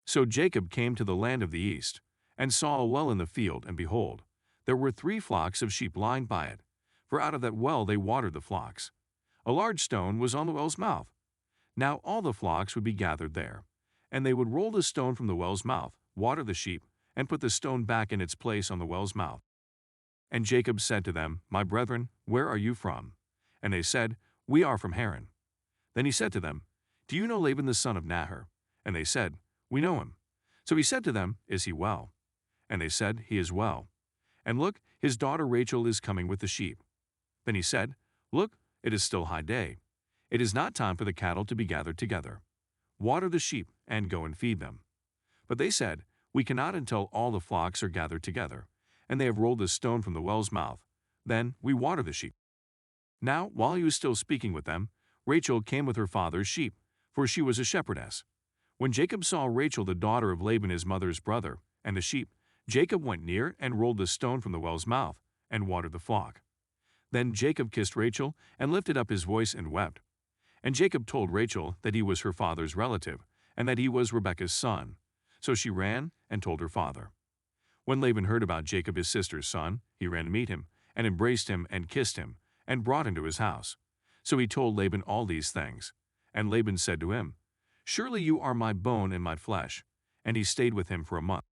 So Jacob came to the land of the east, and saw a well in the field, and behold, there were 3 flocks of sheep lying by it, for out of that well they watered the flocks. A large stone was on the well's mouth. Now all the flocks would be gathered there, and they would roll the stone from the well's mouth, water the sheep, and put the stone back in its place on the well's mouth. And Jacob said to them, My brethren, where are you from? And they said, We are from Haran. Then he said to them, Do you know Laban the son of Nahor? And they said, We know him. So he said to them, Is he well? And they said, He is well. And look, his daughter Rachael is coming with the sheep. Then he said, Look, it is still high day. It is not time for the cattle to be gathered together. Water the sheep, and go and feed them. But they said, We cannot until all the flocks are gathered together, and they have rolled the stone from the well's mouth. Then we water the sheep. Now, while he was still speaking with them, Rachael came with her father's sheep, for she was a shepherdess. When Jacob saw Rachael the daughter of Laban his mother's brother, and the sheep, Jacob went near and rolled the stone from the well's mouth, and watered the flock. Then Jacob kissed Rachael, and lifted up his voice and wept. And Jacob told Rachael that he was her father's relative, and that he was Rebekah's son. So she ran and told her father. When Laban heard about Jacob his sister's son, he ran to meet him, and embraced him and kissed him, and brought him to his house. So he told Laban all these things. And Laban said to him, Surely you are my bone and my flesh. And he stayed with him for a month.